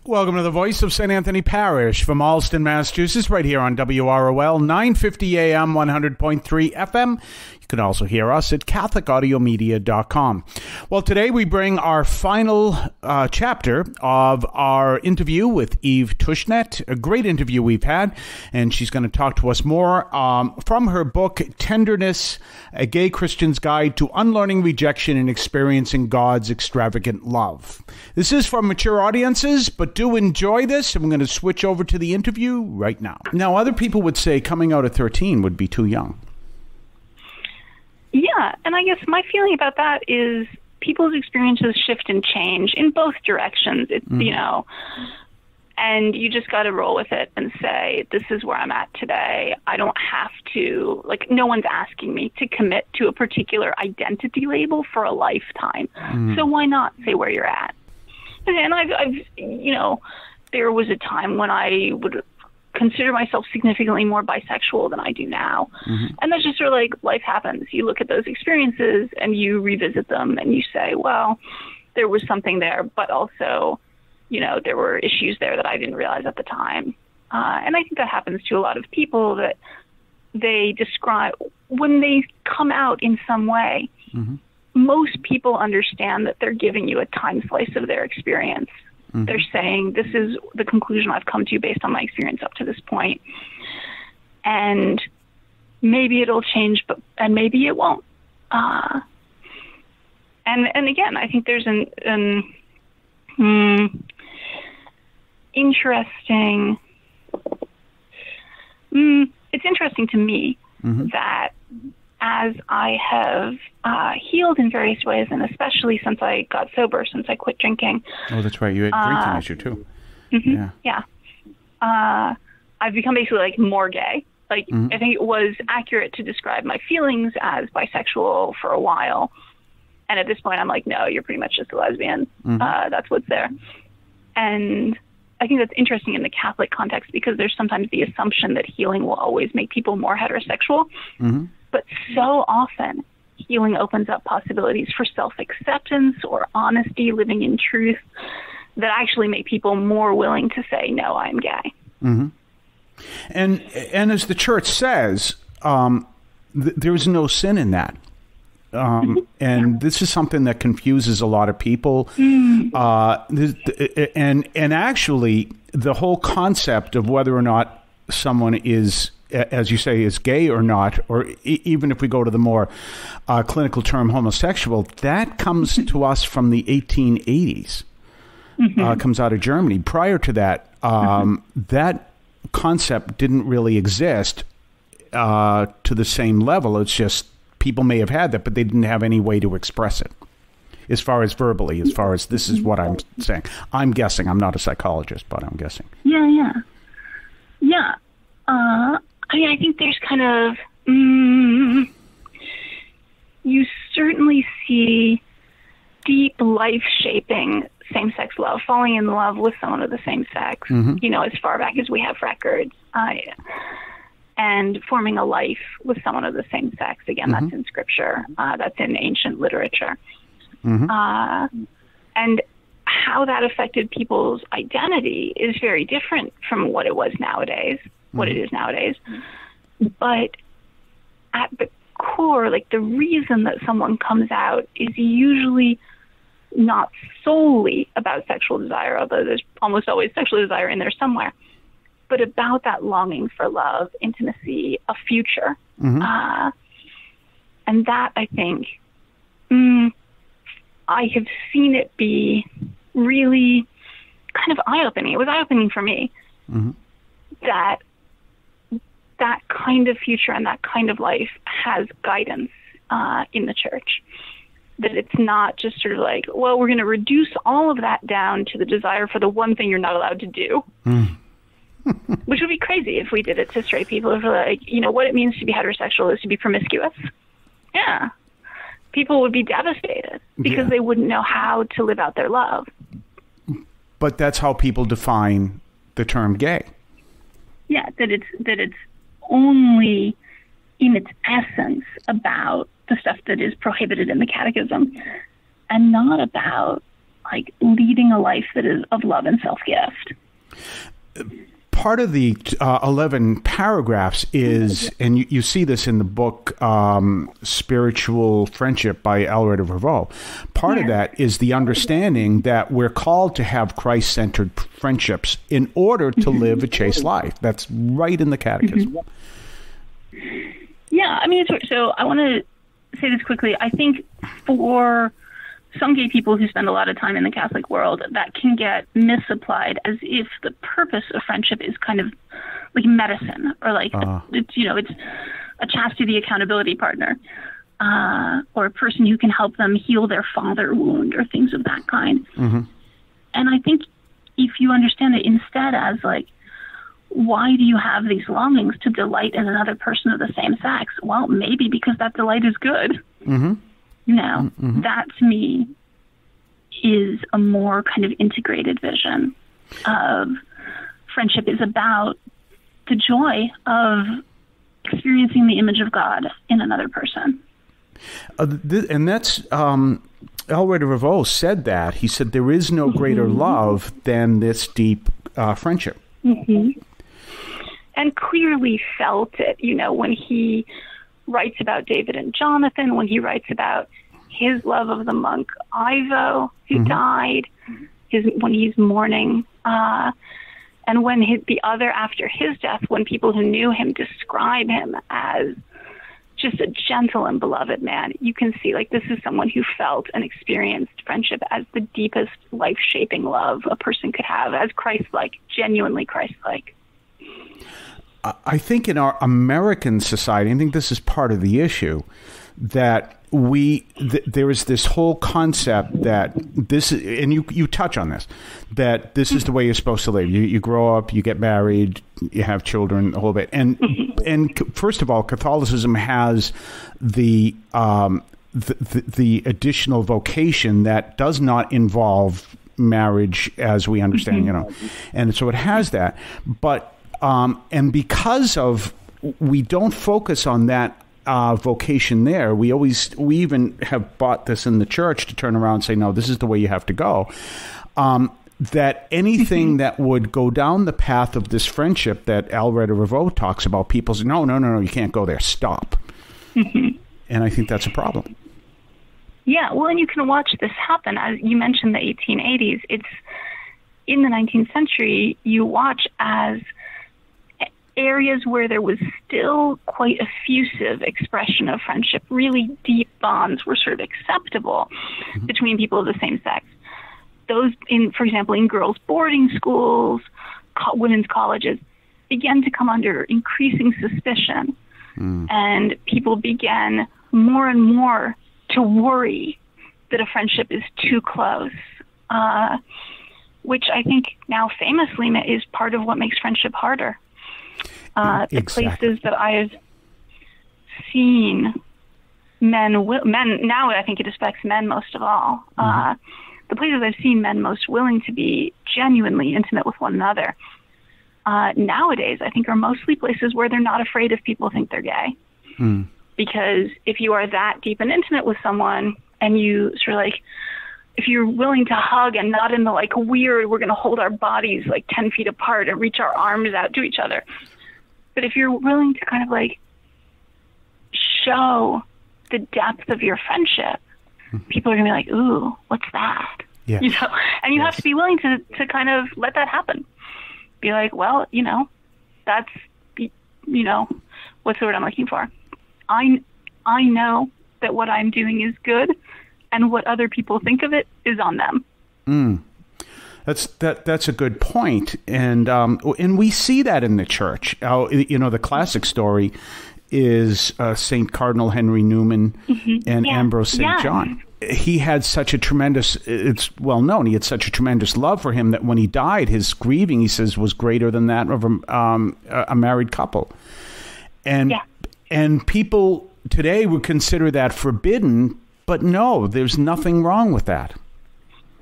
Welcome to the Voice of St. Anthony Parish from Allston, Massachusetts, right here on WROL 950 AM, 100.3 FM. You can also hear us at CatholicAudiomedia.com. Well, today we bring our final chapter of our interview with Eve Tushnet, a great interview we've had, and she's going to talk to us more from her book, Tenderness, A Gay Christian's Guide to Unlearning Rejection and Experiencing God's Extravagant Love. This is for mature audiences, but do enjoy this, and we're going to switch over to the interview right now. Now, other people would say coming out at 13 would be too young. Yeah, and I guess my feeling about that is people's experiences shift and change in both directions. It's, you know, and you just got to roll with it and say, this is where I'm at today. I don't have to, like, no one's asking me to commit to a particular identity label for a lifetime. So why not say where you're at? And I've, you know, there was a time when I would consider myself significantly more bisexual than I do now. And that's just sort of like life happens. You look at those experiences and you revisit them and you say, well, there was something there, but also, you know, there were issues there that I didn't realize at the time. And I think that happens to a lot of people, that they describe when they come out in some way. Most people understand that they're giving you a time slice of their experience. They're saying, this is the conclusion I've come to based on my experience up to this point. And maybe it'll change, and maybe it won't. And again, I think there's an interesting, it's interesting to me that as I have healed in various ways, and especially since I got sober, since I quit drinking. Oh, that's right. You had a drinking issue, too. Yeah. I've become basically, like, more gay. Like, I think it was accurate to describe my feelings as bisexual for a while. And at this point, I'm like, no, you're pretty much just a lesbian. That's what's there. And I think that's interesting in the Catholic context, because there's sometimes the assumption that healing will always make people more heterosexual. But so often, healing opens up possibilities for self-acceptance or honesty, living in truth, that actually make people more willing to say, no, I'm gay. And as the Church says, there is no sin in that. And this is something that confuses a lot of people. And actually, the whole concept of whether or not someone is, as you say, is gay or not, or even if we go to the more clinical term homosexual, that comes to us from the 1880s. Comes out of Germany. Prior to that, that concept didn't really exist to the same level. It's just people may have had that, but they didn't have any way to express it, as far as verbally, as far as this is what I'm saying. I'm guessing. I'm not a psychologist, but I'm guessing. Yeah. I mean, I think there's kind of, you certainly see deep life-shaping same-sex love, falling in love with someone of the same sex, you know, as far back as we have records, and forming a life with someone of the same sex. Again, that's in Scripture. That's in ancient literature. And how that affected people's identity is very different from what it was nowadays. What it is nowadays. But at the core, like, the reason that someone comes out is usually not solely about sexual desire, although there's almost always sexual desire in there somewhere, but about that longing for love, intimacy, a future. And that, I think, I have seen it be really kind of eye-opening. It was eye-opening for me that kind of future and that kind of life has guidance in the Church. That it's not just sort of like, well, we're going to reduce all of that down to the desire for the one thing you're not allowed to do. Which would be crazy if we did it to straight people. If, like, you know, what it means to be heterosexual is to be promiscuous. Yeah. People would be devastated because they wouldn't know how to live out their love. But that's how people define the term gay. Yeah, that it's only in its essence about the stuff that is prohibited in the Catechism, and not about like leading a life that is of love and self-gift. Part of the 11 paragraphs is, and you see this in the book, Spiritual Friendship by Alred of Ravoux. Part of that is the understanding that we're called to have Christ-centered friendships in order to live a chaste life. That's right in the Catechism. Yeah, I mean, so I want to say this quickly. I think for some gay people who spend a lot of time in the Catholic world, that can get misapplied as if the purpose of friendship is kind of like medicine, or like it's a chastity accountability partner, or a person who can help them heal their father wound or things of that kind. And I think if you understand it instead as like, why do you have these longings to delight in another person of the same sex? Well, maybe because that delight is good. That to me is a more kind of integrated vision of friendship, is about the joy of experiencing the image of God in another person. And that's, Alred of Ravoux said that. He said there is no greater love than this deep friendship. And clearly felt it, when he writes about David and Jonathan, when he writes about his love of the monk Ivo, who died, when he's mourning, and when the other after his death, when people who knew him describe him as just a gentle and beloved man, you can see like this is someone who felt and experienced friendship as the deepest life-shaping love a person could have, as Christ-like, genuinely Christ-like. I think in our American society, I think this is part of the issue, that there is this whole concept that this, and you touch on this, that this is the way you're supposed to live. You grow up, you get married, you have children, the whole bit. And first of all, Catholicism has the additional vocation that does not involve marriage as we understand, and so it has that. But and because of we don't focus on that vocation there, we even have bought this in the church to turn around and say, no, this is the way you have to go. That anything that would go down the path of this friendship that Alred of Ravoux talks about, people say, no, you can't go there. Stop. And I think that's a problem. Yeah, well, and you can watch this happen. As you mentioned, the 1880s. It's in the 19th century, you watch as areas where there was still quite effusive expression of friendship, really deep bonds were sort of acceptable between people of the same sex. Those, for example, in girls' boarding schools, women's colleges, began to come under increasing suspicion. And people began more and more to worry that a friendship is too close, which I think now famously is part of what makes friendship harder. The places that I've seen men, now I think it affects men most of all. The places I've seen men most willing to be genuinely intimate with one another, nowadays I think are mostly places where they're not afraid if people think they're gay. Because if you are that deep and intimate with someone, and you sort of like, if you're willing to hug and not in the like weird, we're going to hold our bodies like 10 feet apart and reach our arms out to each other. But if you're willing to kind of like show the depth of your friendship, people are going to be like, ooh, what's that? Yeah. And you have to be willing to kind of let that happen. Be like, well, that's, what's the word I'm looking for? I know that what I'm doing is good, and what other people think of it is on them. That's a good point, and we see that in the church. The classic story is Saint Cardinal Henry Newman and Ambrose St. John. He had such a tremendous, it's well known, he had such a tremendous love for him that when he died, his grieving, he says, was greater than that of a married couple. And people today would consider that forbidden, but no, there's nothing wrong with that.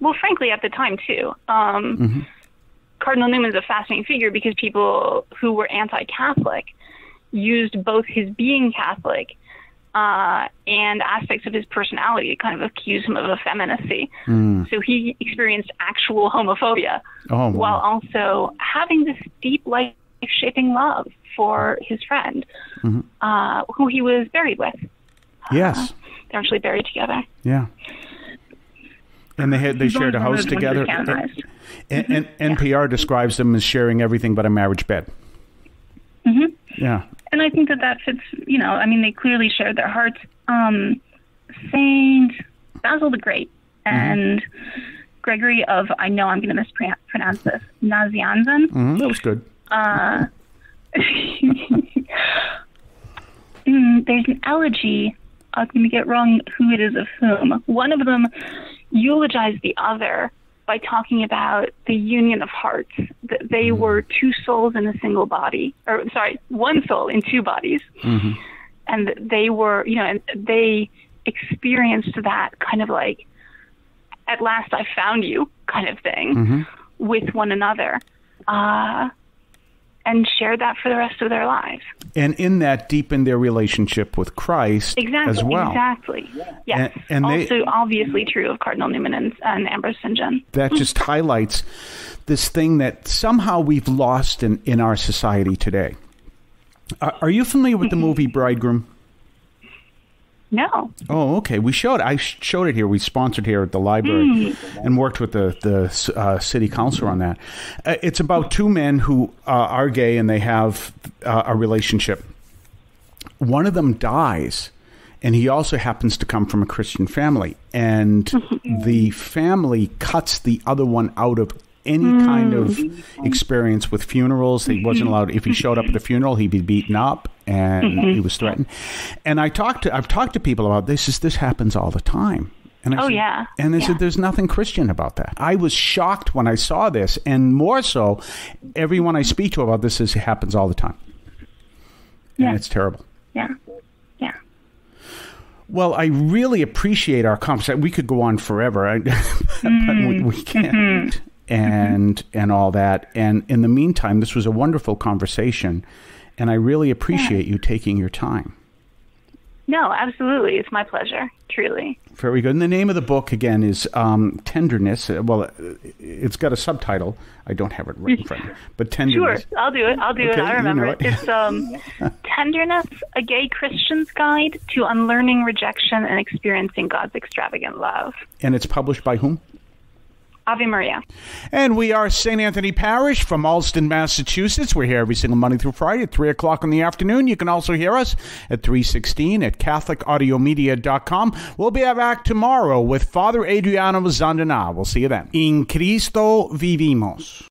Well, frankly, at the time, too. Cardinal Newman's a fascinating figure because people who were anti-Catholic used both his being Catholic and aspects of his personality to kind of accuse him of effeminacy. So he experienced actual homophobia while also having this deep life-shaping love for his friend, who he was buried with. Yes. They're actually buried together. Yeah. And they shared a house together. And NPR describes them as sharing everything but a marriage bed. Yeah. And I think that fits, they clearly shared their hearts. Saint Basil the Great and Gregory of, I know I'm going to mispronounce this, Nazianzen. That was good. There's an elegy. I'm going to get wrong who it is of whom. One of them eulogized the other by talking about the union of hearts, that they were two souls in a single body, one soul in two bodies. And that they were, and they experienced that kind of like, at last I found you kind of thing with one another, and shared that for the rest of their lives. And in that, deepened their relationship with Christ as well. Exactly. Yes. And also obviously true of Cardinal Newman and Ambrose St. John. That just highlights this thing that somehow we've lost in our society today. Are you familiar with the movie Bridegroom? No. Oh, okay. I showed it here. We sponsored here at the library and worked with the city council on that. It's about two men who are gay and they have a relationship. One of them dies, and he also happens to come from a Christian family. And the family cuts the other one out of any kind of experience with funerals. He wasn't allowed. If he showed up at the funeral, he'd be beaten up, and he was threatened. And I've talked to people about this. This happens all the time. And I said, there's nothing Christian about that. I was shocked when I saw this, and more so, everyone I speak to about this says it happens all the time. And it's terrible. Yeah. Well, I really appreciate our conversation. We could go on forever, but we can't. And all that. And in the meantime, this was a wonderful conversation, and I really appreciate you taking your time. No, absolutely. It's my pleasure, truly. Very good. And the name of the book, again, is Tenderness. Well, it's got a subtitle. I don't have it right in front of me. But Tenderness. Sure, I'll do it. I remember it. It's Tenderness, A Gay Christian's Guide to Unlearning Rejection and Experiencing God's Extravagant Love. And it's published by whom? Ave Maria. And we are St. Anthony Parish from Allston, Massachusetts. We're here every single Monday through Friday at 3 o'clock in the afternoon. You can also hear us at 3:16 at CatholicAudiomedia.com. We'll be back tomorrow with Father Adriano Zandana. We'll see you then. In Cristo vivimos.